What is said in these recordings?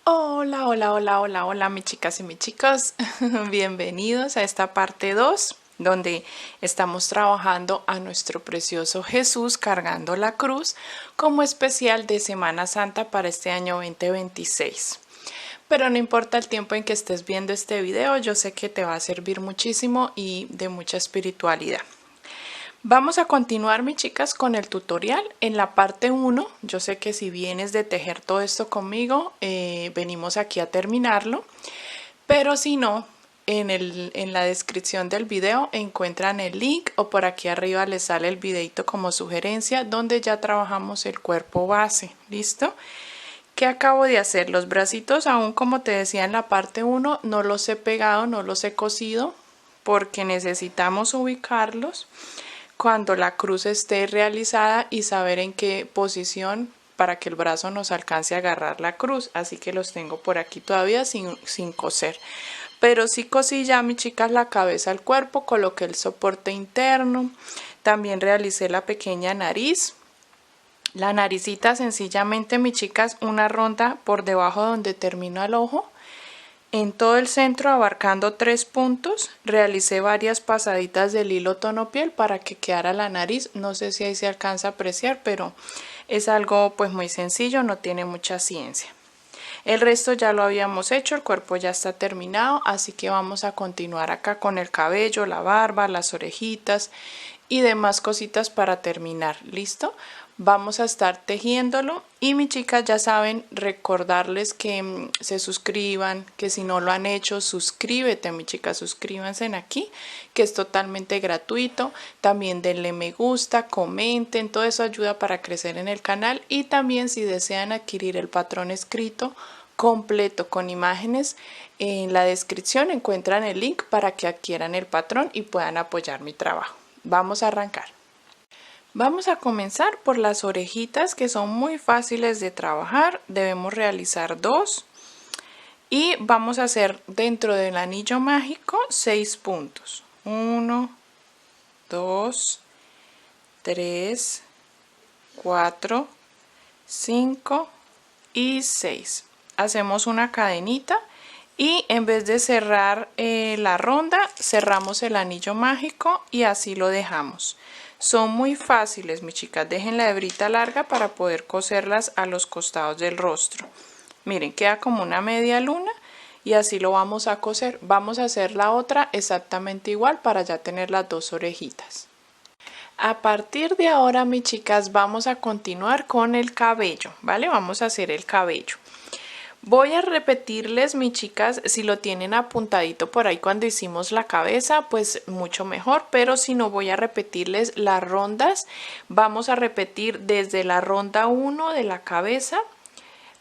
Hola, hola, hola, hola, hola, mis chicas y mis chicos. Bienvenidos a esta parte 2, donde estamos trabajando a nuestro precioso Jesús cargando la cruz como especial de Semana Santa para este año 2026. Pero no importa el tiempo en que estés viendo este video, yo sé que te va a servir muchísimo y de mucha espiritualidad. Vamos a continuar, mis chicas, con el tutorial. En la parte 1, yo sé que si vienes de tejer todo esto conmigo, venimos aquí a terminarlo, pero si no, en la descripción del video encuentran el link o por aquí arriba les sale el videito como sugerencia donde ya trabajamos el cuerpo base. ¿Listo? ¿Qué acabo de hacer? Los bracitos, aún como te decía en la parte 1, no los he pegado, no los he cosido porque necesitamos ubicarlos cuando la cruz esté realizada y saber en qué posición para que el brazo nos alcance a agarrar la cruz. Así que los tengo por aquí todavía sin coser. Pero sí cosí ya, mis chicas, la cabeza, el cuerpo, coloqué el soporte interno, también realicé la pequeña nariz. La naricita sencillamente, mis chicas, una ronda por debajo donde termina el ojo. En todo el centro, abarcando 3 puntos, realicé varias pasaditas del hilo tono piel para que quedara la nariz. No sé si ahí se alcanza a apreciar, pero es algo pues muy sencillo, no tiene mucha ciencia. El resto ya lo habíamos hecho, el cuerpo ya está terminado, así que vamos a continuar acá con el cabello, la barba, las orejitas y demás cositas para terminar. ¿Listo? Vamos a estar tejiéndolo y mis chicas ya saben, recordarles que se suscriban, que si no lo han hecho, suscríbete, mis chicas, suscríbanse aquí, que es totalmente gratuito. También denle me gusta, comenten, todo eso ayuda para crecer en el canal. Y también si desean adquirir el patrón escrito completo con imágenes, en la descripción encuentran el link para que adquieran el patrón y puedan apoyar mi trabajo. Vamos a arrancar. Vamos a comenzar por las orejitas, que son muy fáciles de trabajar. Debemos realizar 2 y vamos a hacer dentro del anillo mágico 6 puntos. 1, 2, 3, 4, 5 y 6. Hacemos una cadenita y en vez de cerrar la ronda, cerramos el anillo mágico y así lo dejamos. Son muy fáciles, mis chicas. Dejen la hebrita larga para poder coserlas a los costados del rostro. Miren, queda como una media luna y así lo vamos a coser. Vamos a hacer la otra exactamente igual para ya tener las 2 orejitas. A partir de ahora, mis chicas, vamos a continuar con el cabello, ¿vale? Vamos a hacer el cabello. Voy a repetirles, mis chicas, si lo tienen apuntadito por ahí cuando hicimos la cabeza, pues mucho mejor, pero si no, voy a repetirles las rondas. Vamos a repetir desde la ronda 1 de la cabeza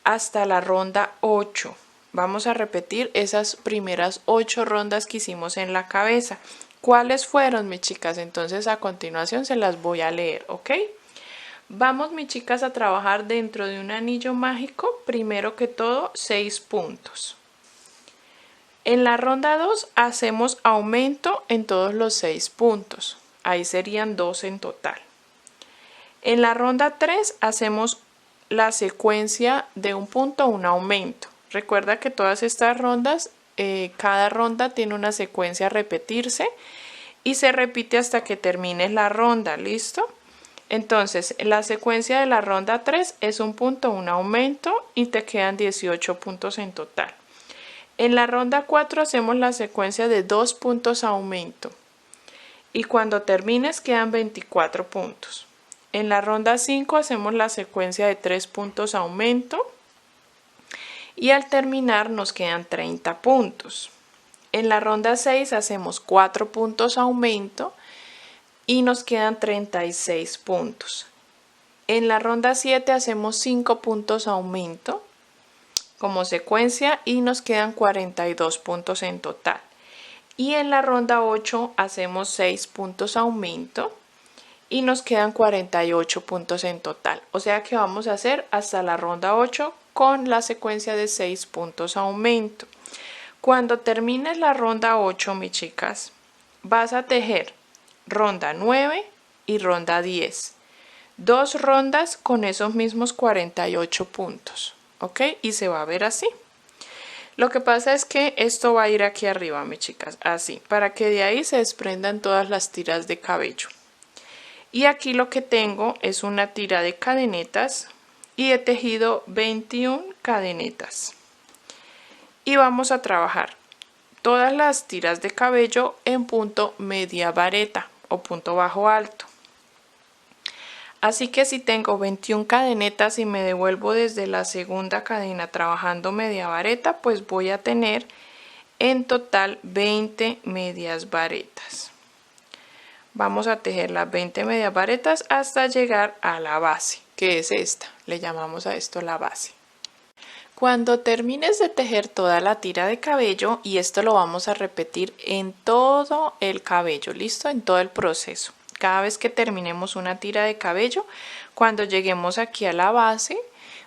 hasta la ronda 8. Vamos a repetir esas primeras 8 rondas que hicimos en la cabeza. ¿Cuáles fueron, mis chicas? Entonces a continuación se las voy a leer, ¿ok? Vamos, mis chicas, a trabajar dentro de un anillo mágico, primero que todo 6 puntos. En la ronda 2 hacemos aumento en todos los 6 puntos, ahí serían 2 en total. En la ronda 3 hacemos la secuencia de un punto, un aumento. Recuerda que todas estas rondas, cada ronda tiene una secuencia a repetirse y se repite hasta que termines la ronda, ¿listo? Entonces, la secuencia de la ronda 3 es un punto, un aumento y te quedan 18 puntos en total. En la ronda 4 hacemos la secuencia de 2 puntos aumento y cuando termines quedan 24 puntos. En la ronda 5 hacemos la secuencia de 3 puntos aumento y al terminar nos quedan 30 puntos. En la ronda 6 hacemos 4 puntos aumento y nos quedan 36 puntos. En la ronda 7 hacemos 5 puntos aumento como secuencia y nos quedan 42 puntos en total. Y en la ronda 8 hacemos 6 puntos aumento y nos quedan 48 puntos en total. O sea que vamos a hacer hasta la ronda 8 con la secuencia de 6 puntos aumento. Cuando termines la ronda 8, mis chicas, vas a tejer ronda 9 y ronda 10. 2 rondas con esos mismos 48 puntos, ¿ok? Y se va a ver así. Lo que pasa es que esto va a ir aquí arriba, mis chicas, así, para que de ahí se desprendan todas las tiras de cabello. Y aquí lo que tengo es una tira de cadenetas y he tejido 21 cadenetas. Y vamos a trabajar todas las tiras de cabello en punto media vareta o punto bajo alto. Así que si tengo 21 cadenetas y me devuelvo desde la segunda cadena trabajando media vareta, pues voy a tener en total 20 medias varetas. Vamos a tejer las 20 medias varetas hasta llegar a la base, que es esta. Le llamamos a esto la base. Cuando termines de tejer toda la tira de cabello, y esto lo vamos a repetir en todo el cabello, ¿listo? En todo el proceso. Cada vez que terminemos una tira de cabello, cuando lleguemos aquí a la base,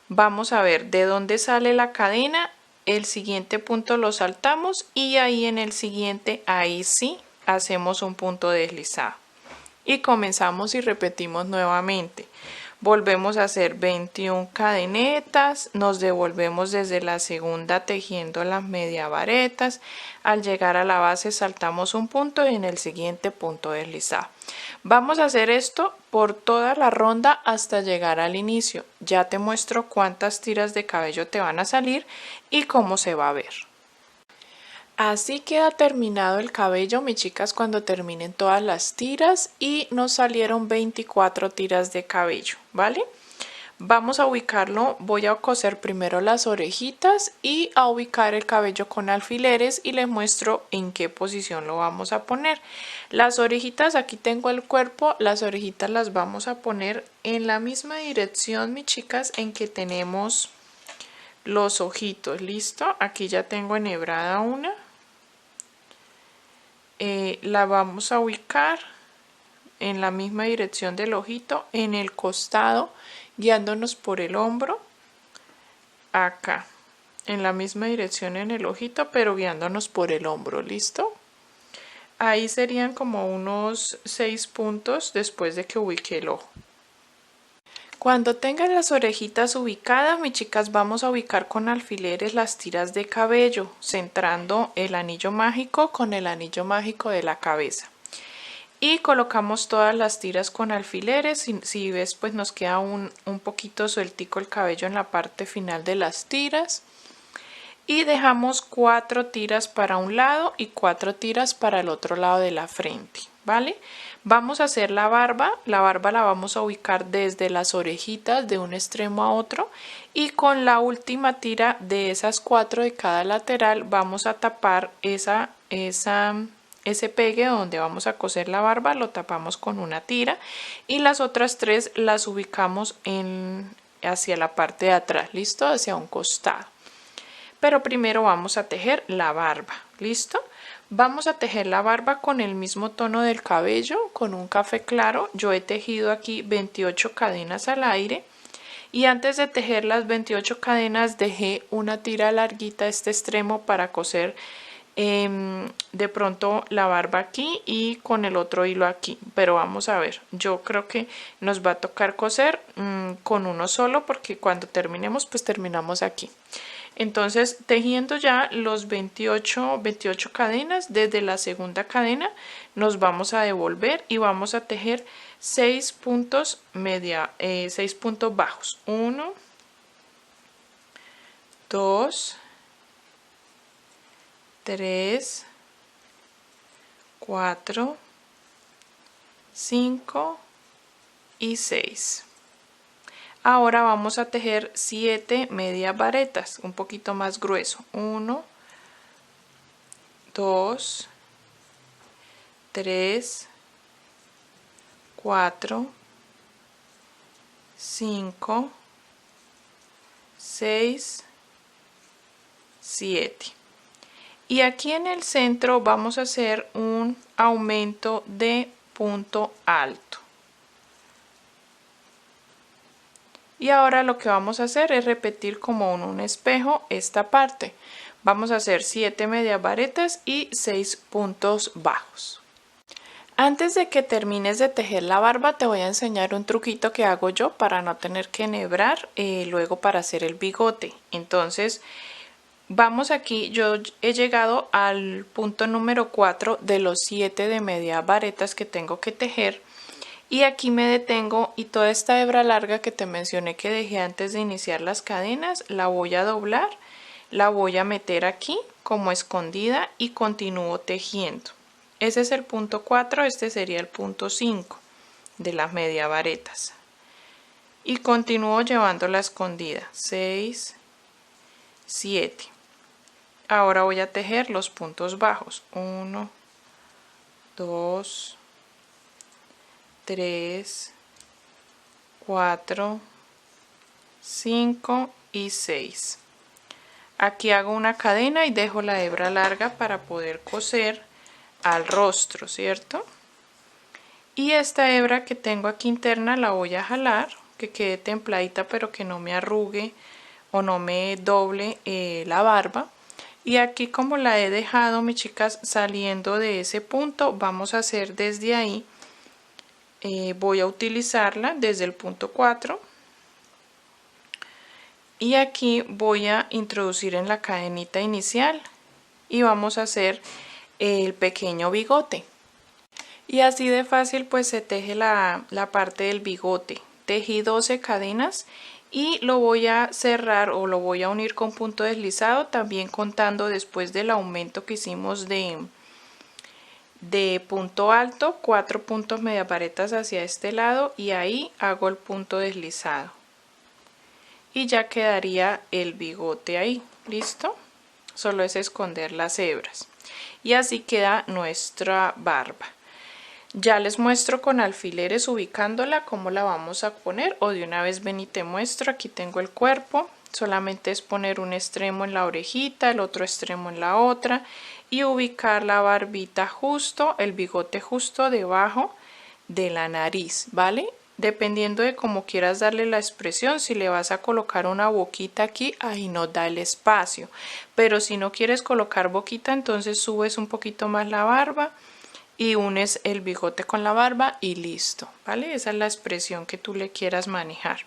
vamos a ver de dónde sale la cadena, el siguiente punto lo saltamos y ahí en el siguiente, ahí sí, hacemos un punto deslizado. Y comenzamos y repetimos nuevamente. Volvemos a hacer 21 cadenetas, nos devolvemos desde la segunda tejiendo las media varetas, al llegar a la base saltamos un punto y en el siguiente punto deslizado. Vamos a hacer esto por toda la ronda hasta llegar al inicio. Ya te muestro cuántas tiras de cabello te van a salir y cómo se va a ver. Así queda terminado el cabello, mis chicas, cuando terminen todas las tiras y nos salieron 24 tiras de cabello, ¿vale? Vamos a ubicarlo, voy a coser primero las orejitas y a ubicar el cabello con alfileres y les muestro en qué posición lo vamos a poner. Las orejitas, aquí tengo el cuerpo, las orejitas las vamos a poner en la misma dirección, mis chicas, en que tenemos los ojitos, ¿listo? Aquí ya tengo enhebrada una. La vamos a ubicar en la misma dirección del ojito, en el costado, guiándonos por el hombro, acá, en la misma dirección en el ojito, pero guiándonos por el hombro, ¿listo? Ahí serían como unos 6 puntos después de que ubique el ojo. Cuando tengan las orejitas ubicadas, mis chicas, vamos a ubicar con alfileres las tiras de cabello, centrando el anillo mágico con el anillo mágico de la cabeza. Y colocamos todas las tiras con alfileres. Si ves, pues nos queda un poquito sueltico el cabello en la parte final de las tiras. Y dejamos 4 tiras para un lado y 4 tiras para el otro lado de la frente, ¿vale? Vamos a hacer la barba la vamos a ubicar desde las orejitas de un extremo a otro y con la última tira de esas 4 de cada lateral vamos a tapar ese pegue donde vamos a coser la barba, lo tapamos con una tira y las otras 3 las ubicamos hacia la parte de atrás, ¿listo? Hacia un costado. Pero primero vamos a tejer la barba, ¿listo? Vamos a tejer la barba con el mismo tono del cabello, con un café claro. Yo he tejido aquí 28 cadenas al aire y antes de tejer las 28 cadenas dejé una tira larguita a este extremo para coser de pronto la barba aquí y con el otro hilo aquí, pero vamos a ver, yo creo que nos va a tocar coser con uno solo porque cuando terminemos pues terminamos aquí. Entonces tejiendo ya los 28 cadenas, desde la segunda cadena nos vamos a devolver y vamos a tejer 6 puntos 6 puntos bajos, 1, 2, 3, 4, 5 y 6. Ahora vamos a tejer 7 medias varetas, un poquito más grueso. 1, 2, 3, 4, 5, 6, 7. Y aquí en el centro vamos a hacer un aumento de punto alto. Y ahora lo que vamos a hacer es repetir como en un espejo esta parte. Vamos a hacer 7 medias varetas y 6 puntos bajos. Antes de que termines de tejer la barba te voy a enseñar un truquito que hago yo para no tener que enhebrar luego para hacer el bigote. Entonces Vamos aquí, yo he llegado al punto número 4 de los 7 de media varetas que tengo que tejer y aquí me detengo y toda esta hebra larga que te mencioné que dejé antes de iniciar las cadenas la voy a doblar, la voy a meter aquí como escondida y continúo tejiendo. Ese es el punto 4, este sería el punto 5 de las media varetas y continúo llevando la escondida. 6, 7. Ahora voy a tejer los puntos bajos. 1, 2, 3, 4, 5 y 6. Aquí hago una cadena y dejo la hebra larga para poder coser al rostro, ¿cierto? Y esta hebra que tengo aquí interna la voy a jalar, que quede templadita pero que no me arrugue o no me doble la barba. Y aquí como la he dejado, mis chicas, saliendo de ese punto, vamos a hacer desde ahí, voy a utilizarla desde el punto 4 y aquí voy a introducir en la cadenita inicial y vamos a hacer el pequeño bigote. Y así de fácil pues se teje la parte del bigote. Tejí 12 cadenas y lo voy a cerrar o lo voy a unir con punto deslizado, también contando después del aumento que hicimos de punto alto, 4 puntos media varetas hacia este lado y ahí hago el punto deslizado y ya quedaría el bigote ahí. ¿Listo? Solo es esconder las hebras y así queda nuestra barba. Ya les muestro con alfileres ubicándola cómo la vamos a poner, o de una vez ven y te muestro. Aquí tengo el cuerpo, solamente es poner un extremo en la orejita, el otro extremo en la otra y ubicar la barbita justo, el bigote justo debajo de la nariz, ¿vale? Dependiendo de cómo quieras darle la expresión, si le vas a colocar una boquita aquí, ahí no da el espacio, pero si no quieres colocar boquita, entonces subes un poquito más la barba y unes el bigote con la barba y listo, ¿vale? Esa es la expresión que tú le quieras manejar.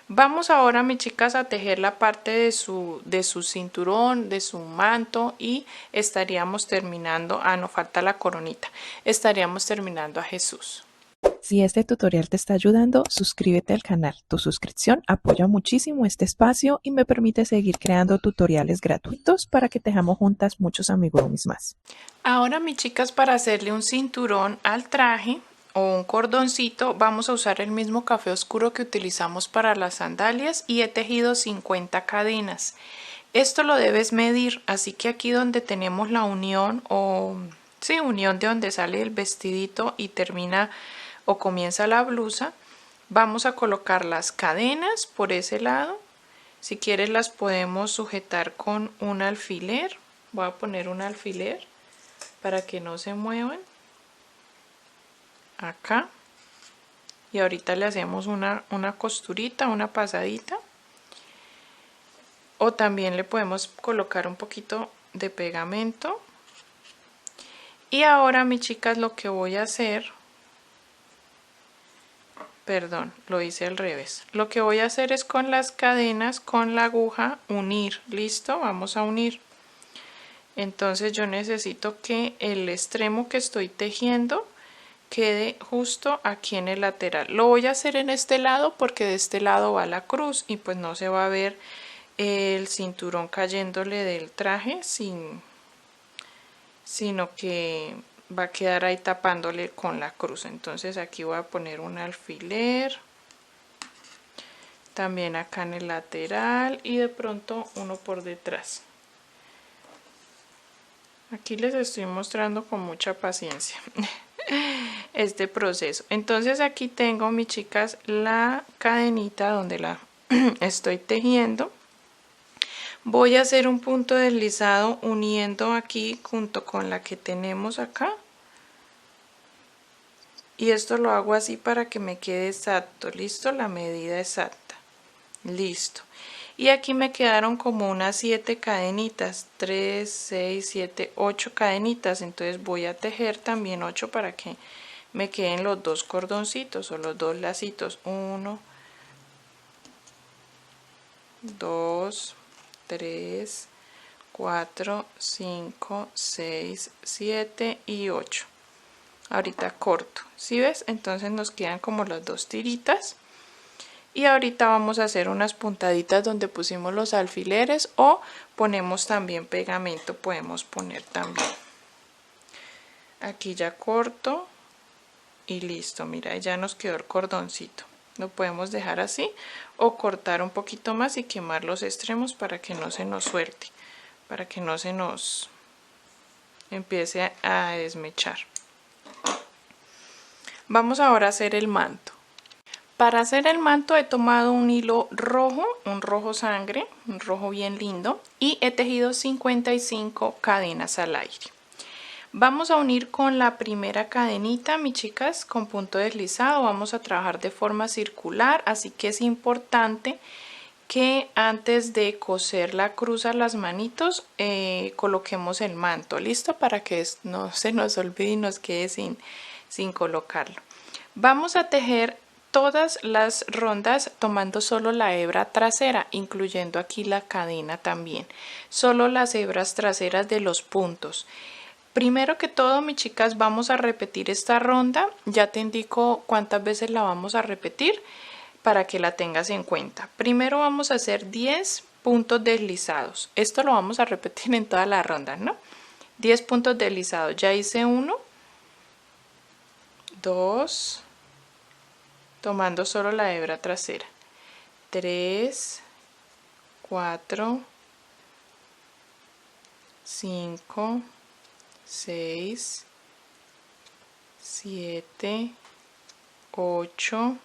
Vamos ahora, mis chicas, a tejer la parte de su cinturón, de su manto y estaríamos terminando, no falta la coronita, estaríamos terminando a Jesús. Si este tutorial te está ayudando, suscríbete al canal. Tu suscripción apoya muchísimo este espacio y me permite seguir creando tutoriales gratuitos para que tejamos juntas muchos amigurumis más. Ahora, mis chicas, para hacerle un cinturón al traje o un cordoncito, vamos a usar el mismo café oscuro que utilizamos para las sandalias y he tejido 50 cadenas. Esto lo debes medir, así que aquí donde tenemos la unión unión de donde sale el vestidito y termina o comienza la blusa, vamos a colocar las cadenas por ese lado. Si quieres las podemos sujetar con un alfiler. Voy a poner un alfiler para que no se muevan. Acá. Y ahorita le hacemos una costurita, una pasadita. O también le podemos colocar un poquito de pegamento. Y ahora, mis chicas, lo que voy a hacer, perdón, lo hice al revés. Lo que voy a hacer es con las cadenas, con la aguja, unir. ¿Listo? Vamos a unir. Entonces yo necesito que el extremo que estoy tejiendo quede justo aquí en el lateral. Lo voy a hacer en este lado porque de este lado va la cruz y pues no se va a ver el cinturón cayéndole del traje, sino que va a quedar ahí tapándole con la cruz. Entonces aquí voy a poner un alfiler, también acá en el lateral y de pronto uno por detrás. Aquí les estoy mostrando con mucha paciencia este proceso. Entonces aquí tengo, mis chicas, la cadenita donde la estoy tejiendo. Voy a hacer un punto deslizado uniendo aquí junto con la que tenemos acá. Y esto lo hago así para que me quede exacto. Listo, la medida exacta. Listo. Y aquí me quedaron como unas 7 cadenitas, 3, 6, 7, 8 cadenitas. Entonces voy a tejer también 8 para que me queden los dos cordoncitos o los dos lacitos. 1, 2, 3, 4, 5, 6, 7 y 8. Ahorita corto, ¿sí ves? Entonces nos quedan como las dos tiritas. Y ahorita vamos a hacer unas puntaditas donde pusimos los alfileres, o ponemos también pegamento, podemos poner también. Aquí ya corto y listo, mira, ya nos quedó el cordoncito. Lo podemos dejar así o cortar un poquito más y quemar los extremos para que no se nos suelte, para que no se nos empiece a desmechar. Vamos ahora a hacer el manto. Para hacer el manto he tomado un hilo rojo, un rojo sangre, un rojo bien lindo, y he tejido 55 cadenas al aire. Vamos a unir con la primera cadenita, mis chicas, con punto deslizado. Vamos a trabajar de forma circular, así que es importante que antes de coser la cruz a las manitos coloquemos el manto, listo, para que no se nos olvide y nos quede sin colocarlo. Vamos a tejer todas las rondas tomando solo la hebra trasera, incluyendo aquí la cadena también, solo las hebras traseras de los puntos. Primero que todo, mis chicas, vamos a repetir esta ronda. Ya te indico cuántas veces la vamos a repetir para que la tengas en cuenta. Primero vamos a hacer 10 puntos deslizados. Esto lo vamos a repetir en toda la ronda, ¿no? 10 puntos deslizados. Ya hice 1, 2, tomando solo la hebra trasera, 3, 4, 5, 6, 7, 8,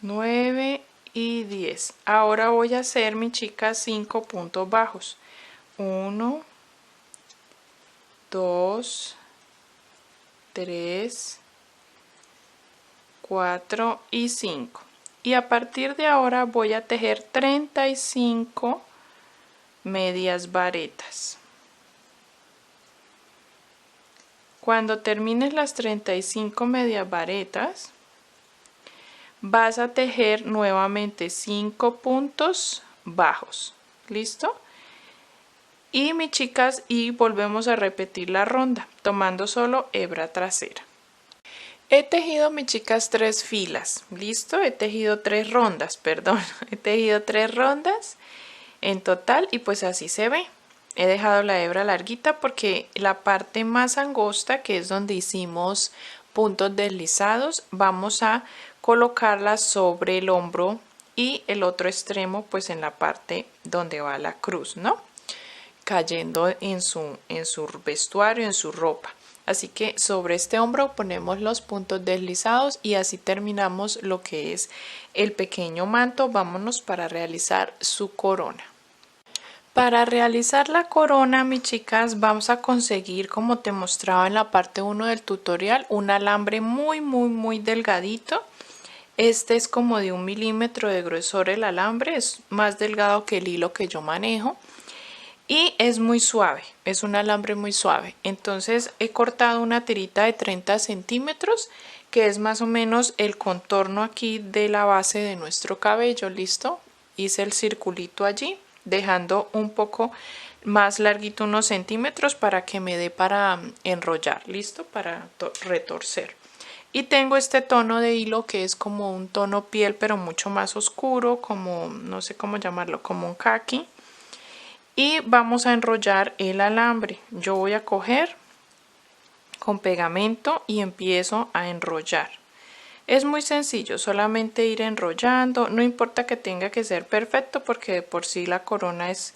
9 y 10. Ahora voy a hacer, mi chica, 5 puntos bajos. 1, 2, 3, 4 y 5. Y a partir de ahora voy a tejer 35 medias varetas. Cuando termines las 35 medias varetas, vas a tejer nuevamente 5 puntos bajos. ¿Listo? Y mis chicas, y volvemos a repetir la ronda tomando solo hebra trasera. He tejido, mis chicas, 3 filas. ¿Listo? He tejido 3 rondas, perdón. He tejido 3 rondas en total y pues así se ve. He dejado la hebra larguita porque la parte más angosta, que es donde hicimos puntos deslizados, vamos a colocarla sobre el hombro y el otro extremo pues en la parte donde va la cruz, ¿no? Cayendo en su vestuario, en su ropa. Así que sobre este hombro ponemos los puntos deslizados y así terminamos lo que es el pequeño manto. Vámonos para realizar su corona. Para realizar la corona, mis chicas, vamos a conseguir, como te mostraba en la parte 1 del tutorial, un alambre muy delgadito. Este es como de 1 milímetro de grosor el alambre, es más delgado que el hilo que yo manejo. Y es muy suave, es un alambre muy suave. Entonces he cortado una tirita de 30 centímetros, que es más o menos el contorno aquí de la base de nuestro cabello. Listo, hice el circulito allí, dejando un poco más larguito, unos centímetros, para que me dé para enrollar. Listo, para retorcer. Y tengo este tono de hilo que es como un tono piel, pero mucho más oscuro, como no sé cómo llamarlo, como un caqui. Y vamos a enrollar el alambre. Yo voy a coger con pegamento y empiezo a enrollar. Es muy sencillo, solamente ir enrollando. No importa que tenga que ser perfecto porque de por sí la corona es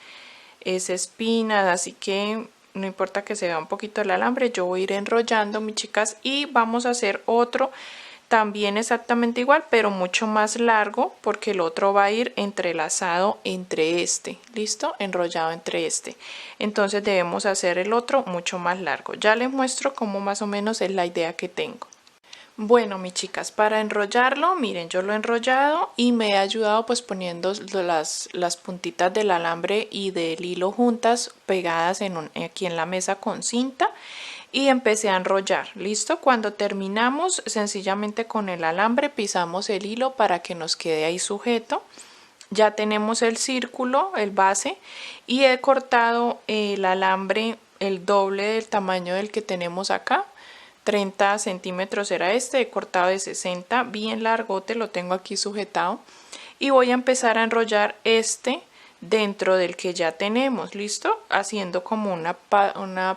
espina, así que no importa que se vea un poquito el alambre. Yo voy a ir enrollando, mis chicas, y vamos a hacer otro también exactamente igual, pero mucho más largo, porque el otro va a ir entrelazado entre este. ¿Listo? Enrollado entre este. Entonces debemos hacer el otro mucho más largo. Ya les muestro cómo más o menos es la idea que tengo. Bueno, mis chicas, para enrollarlo, miren, yo lo he enrollado y me he ayudado pues poniendo las puntitas del alambre y del hilo juntas, pegadas aquí en la mesa con cinta, y empecé a enrollar. ¿Listo? Cuando terminamos, sencillamente con el alambre pisamos el hilo para que nos quede ahí sujeto Ya tenemos el círculo, el base, y he cortado el alambre el doble del tamaño del que tenemos acá. 30 centímetros era este, he cortado de 60, bien largote, lo tengo aquí sujetado. Y voy a empezar a enrollar este dentro del que ya tenemos, ¿listo? Haciendo como una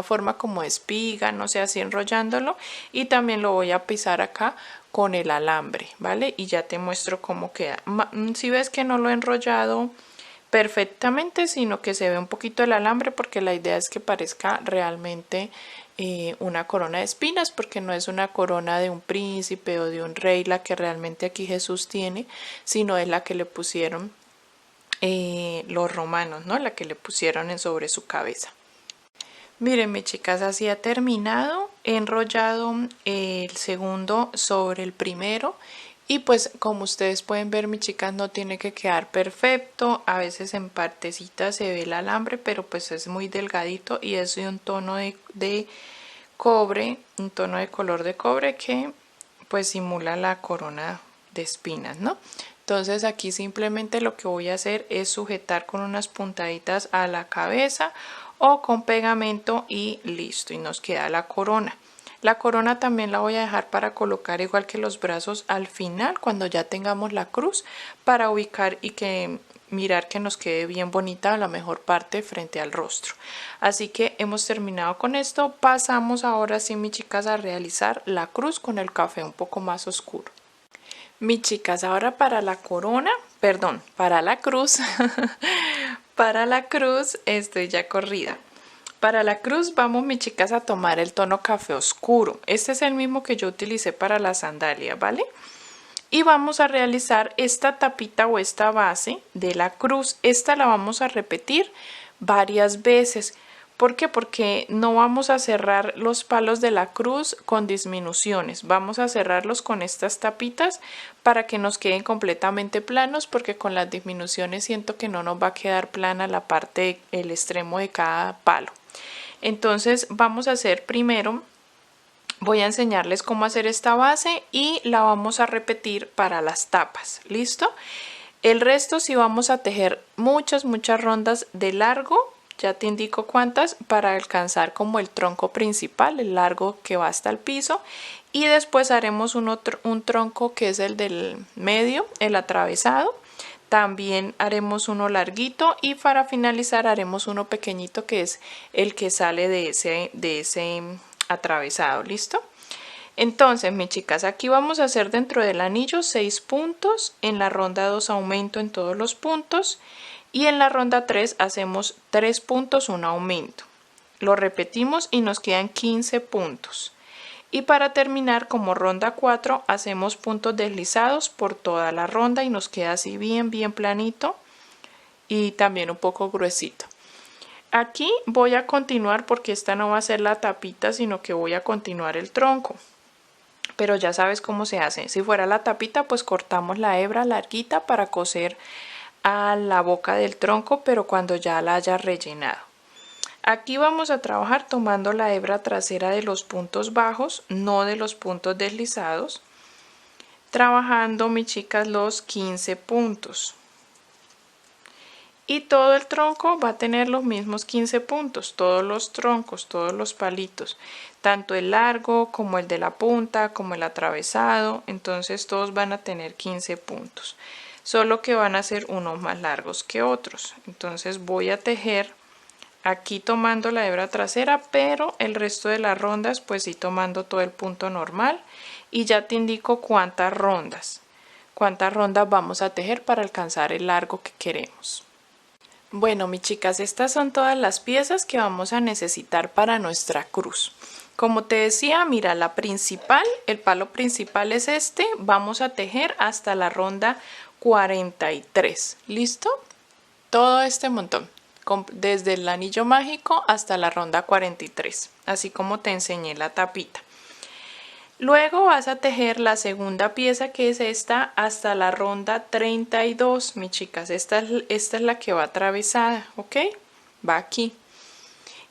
forma como de espiga, no sé, así enrollándolo. Y también lo voy a pisar acá con el alambre, ¿vale? Y ya te muestro cómo queda. Si ves que no lo he enrollado perfectamente, sino que se ve un poquito el alambre, porque la idea es que parezca realmente una corona de espinas, porque no es una corona de un príncipe o de un rey la que realmente aquí Jesús tiene, sino es la que le pusieron los romanos, ¿no? La que le pusieron sobre su cabeza. Miren, mis chicas, así ha terminado. He enrollado el segundo sobre el primero. Y pues como ustedes pueden ver, mis chicas, no tiene que quedar perfecto. A veces en partecitas se ve el alambre, pero pues es muy delgadito y es de un tono de cobre, un tono de color de cobre que pues simula la corona de espinas, ¿no? Entonces aquí simplemente lo que voy a hacer es sujetar con unas puntaditas a la cabeza o con pegamento y listo, y nos queda la corona. La corona también la voy a dejar para colocar igual que los brazos al final, cuando ya tengamos la cruz, para ubicar y que mirar que nos quede bien bonita la mejor parte frente al rostro. Así que hemos terminado con esto. Pasamos ahora sí, mis chicas, a realizar la cruz con el café un poco más oscuro. Mis chicas, ahora para la corona, perdón, para la cruz, para la cruz estoy ya corrida. Para la cruz vamos, mis chicas, a tomar el tono café oscuro. Este es el mismo que yo utilicé para la sandalia, ¿vale? Y vamos a realizar esta tapita o esta base de la cruz. Esta la vamos a repetir varias veces. ¿Por qué? Porque no vamos a cerrar los palos de la cruz con disminuciones. Vamos a cerrarlos con estas tapitas para que nos queden completamente planos, porque con las disminuciones siento que no nos va a quedar plana la parte, el extremo de cada palo. Entonces vamos a hacer primero, voy a enseñarles cómo hacer esta base y la vamos a repetir para las tapas. ¿Listo? El resto sí vamos a tejer muchas rondas de largo. Ya te indico cuántas, para alcanzar como el tronco principal, el largo que va hasta el piso, y después haremos un tronco que es el del medio, el atravesado. También haremos uno larguito y para finalizar haremos uno pequeñito que es el que sale de ese atravesado. ¿Listo? Entonces, mis chicas, aquí vamos a hacer dentro del anillo 6 puntos, en la ronda 2 aumento en todos los puntos y en la ronda 3 hacemos 3 puntos, un aumento. Lo repetimos y nos quedan 15 puntos. Y para terminar, como ronda 4, hacemos puntos deslizados por toda la ronda y nos queda así bien planito y también un poco gruesito. Aquí voy a continuar porque esta no va a ser la tapita, sino que voy a continuar el tronco. Pero ya sabes cómo se hace. Si fuera la tapita, pues cortamos la hebra larguita para coser a la boca del tronco, pero cuando ya la haya rellenado. Aquí vamos a trabajar tomando la hebra trasera de los puntos bajos, no de los puntos deslizados, trabajando, mis chicas, los 15 puntos. Y todo el tronco va a tener los mismos 15 puntos, todos los troncos, todos los palitos, tanto el largo como el de la punta, como el atravesado, entonces todos van a tener 15 puntos, solo que van a ser unos más largos que otros. Entonces voy a tejer aquí tomando la hebra trasera, pero el resto de las rondas pues sí tomando todo el punto normal, y ya te indico cuántas rondas vamos a tejer para alcanzar el largo que queremos. Bueno, mis chicas, estas son todas las piezas que vamos a necesitar para nuestra cruz. Como te decía, mira, la principal, el palo principal es este. Vamos a tejer hasta la ronda 43. ¿Listo? Todo este montón, desde el anillo mágico hasta la ronda 43, así como te enseñé la tapita. Luego vas a tejer la segunda pieza, que es esta, hasta la ronda 32, mis chicas. Esta es la que va atravesada, ¿ok? Va aquí.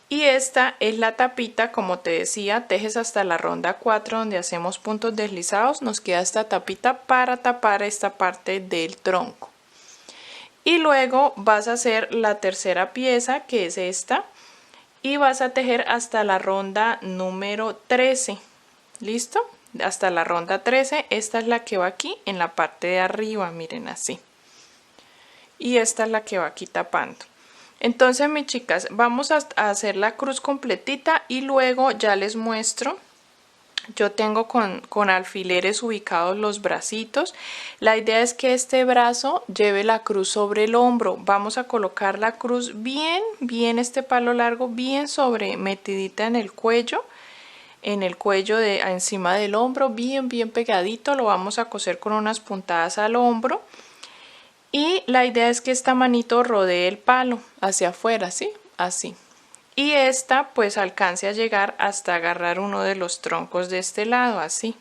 Y esta es la tapita, como te decía, tejes hasta la ronda 4 donde hacemos puntos deslizados. Nos queda esta tapita para tapar esta parte del tronco, Y luego vas a hacer la tercera pieza, que es esta, y vas a tejer hasta la ronda número 13. ¿Listo? Hasta la ronda 13. Esta es la que va aquí en la parte de arriba, miren así. Y esta es la que va aquí tapando. Entonces, mis chicas, vamos a hacer la cruz completita y luego ya les muestro. Yo tengo con alfileres ubicados los bracitos. La idea es que este brazo lleve la cruz sobre el hombro. Vamos a colocar la cruz bien este palo largo, bien sobre, metidita en el cuello de encima del hombro, bien pegadito. Lo vamos a coser con unas puntadas al hombro. Y la idea es que esta manito rodee el palo hacia afuera, ¿sí? Así. Y esta pues alcance a llegar hasta agarrar uno de los troncos de este lado, así.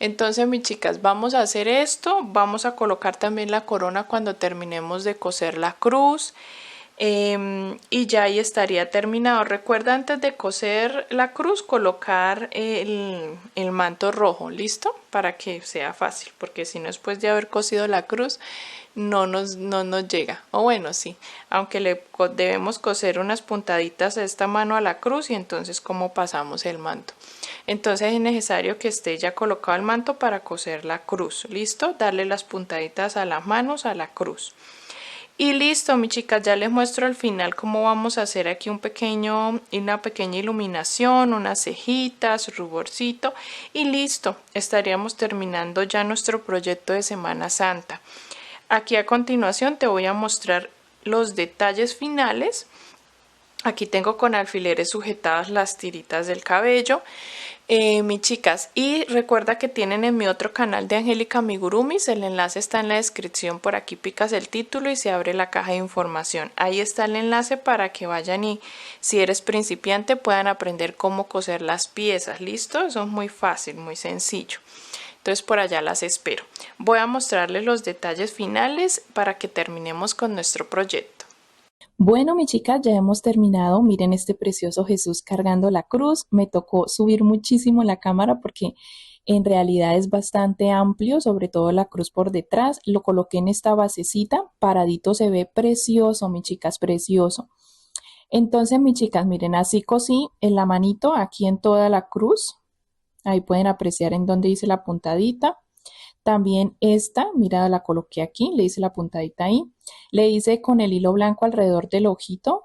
Entonces, mis chicas, vamos a hacer esto. Vamos a colocar también la corona cuando terminemos de coser la cruz. Y ya ahí estaría terminado. Recuerda, antes de coser la cruz, colocar el manto rojo, ¿listo? Para que sea fácil, porque si no, después de haber cosido la cruz no nos llega, o bueno, sí, aunque debemos coser unas puntaditas a esta mano a la cruz y entonces cómo pasamos el manto. Entonces es necesario que esté ya colocado el manto para coser la cruz, ¿listo? Darle las puntaditas a las manos a la cruz. Y listo, mis chicas, ya les muestro al final cómo vamos a hacer aquí una pequeña iluminación, unas cejitas, ruborcito y listo. Estaríamos terminando ya nuestro proyecto de Semana Santa. Aquí a continuación te voy a mostrar los detalles finales. Aquí tengo con alfileres sujetadas las tiritas del cabello, mis chicas, y recuerda que tienen en mi otro canal de Angélica Amigurumis, el enlace está en la descripción, por aquí picas el título y se abre la caja de información, ahí está el enlace para que vayan y si eres principiante puedan aprender cómo coser las piezas, ¿listo? Eso es muy fácil, muy sencillo. Entonces por allá las espero. Voy a mostrarles los detalles finales para que terminemos con nuestro proyecto. Bueno, mi chicas, ya hemos terminado. Miren este precioso Jesús cargando la cruz. Me tocó subir muchísimo la cámara porque en realidad es bastante amplio, sobre todo la cruz por detrás. Lo coloqué en esta basecita, paradito, se ve precioso, mi chicas, precioso. Entonces, mis chicas, miren, así cosí en la manito, aquí en toda la cruz. Ahí pueden apreciar en donde hice la puntadita. También esta, mira, la coloqué aquí, le hice la puntadita ahí. Le hice con el hilo blanco alrededor del ojito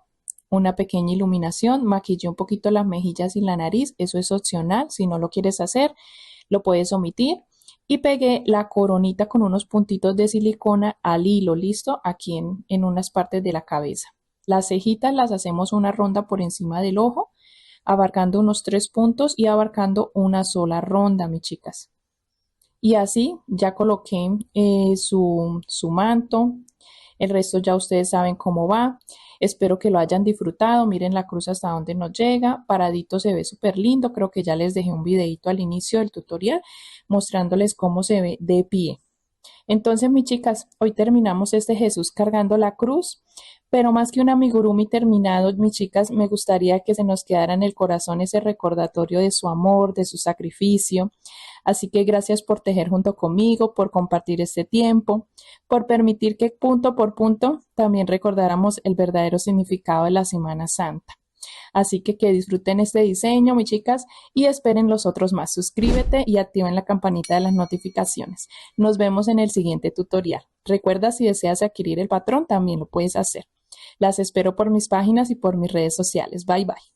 una pequeña iluminación. Maquillé un poquito las mejillas y la nariz. Eso es opcional. Si no lo quieres hacer, lo puedes omitir. Y pegué la coronita con unos puntitos de silicona al hilo, listo, aquí en unas partes de la cabeza. Las cejitas las hacemos una ronda por encima del ojo, abarcando unos 3 puntos y abarcando una sola ronda, mis chicas. Y así ya coloqué su manto. El resto ya ustedes saben cómo va. Espero que lo hayan disfrutado. Miren la cruz hasta donde nos llega. Paradito se ve súper lindo. Creo que ya les dejé un videito al inicio del tutorial mostrándoles cómo se ve de pie. Entonces, mis chicas, hoy terminamos este Jesús cargando la cruz, pero más que un amigurumi terminado, mis chicas, me gustaría que se nos quedara en el corazón ese recordatorio de su amor, de su sacrificio. Así que gracias por tejer junto conmigo, por compartir este tiempo, por permitir que punto por punto también recordáramos el verdadero significado de la Semana Santa. Así que disfruten este diseño, mis chicas, y esperen los otros más. Suscríbete y activen la campanita de las notificaciones. Nos vemos en el siguiente tutorial. Recuerda, si deseas adquirir el patrón, también lo puedes hacer. Las espero por mis páginas y por mis redes sociales. Bye, bye.